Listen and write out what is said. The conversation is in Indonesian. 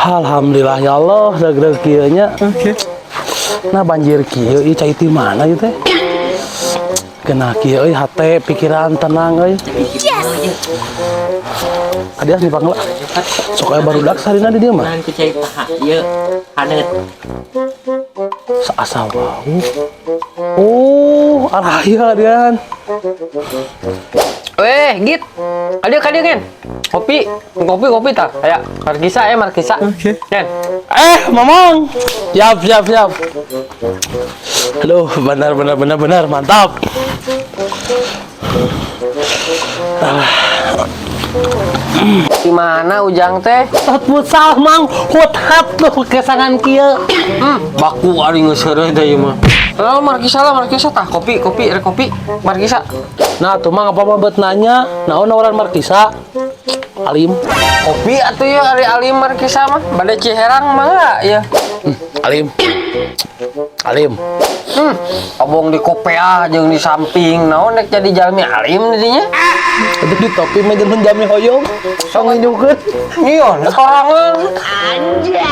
Alhamdulillah ya Allah, deg-deg kieu nya. Oke. Nah banjir kieu ieu cai ti mana ieu teh? Kena kieu euy hate pikiran tenang euy. Yes. Adias nih Bang. Sok aya barudak sarina di dieu mah. Nan ku cai paha ieu haneut. Saasa wau. Oh, araya adian. Weh, Git. Adio kan. Kopi tak? Aya, markisa. Oke. Ken. Mamang. Siap. Aduh, benar mantap. Gimana Ujang teh? Hot futsal mang, hot hat tuh kesangan kieu. Baku ari geus heureuh teh ieu mah. Markisa tah, kopi, markisa. Nah, tuh mang apa mah beut nanya, naon nawaran markisa? Alim. Kopi atuh ya ari alim markisa mah. Bade Ciherang mah enggak ya. Alim. Abong di kopea jeung di samping. Naon nek jadi jalmi alim dinya? Itu di topi mah jeung jami hoyong. Sok nginyukeun. Nyion sorangan. Anjay.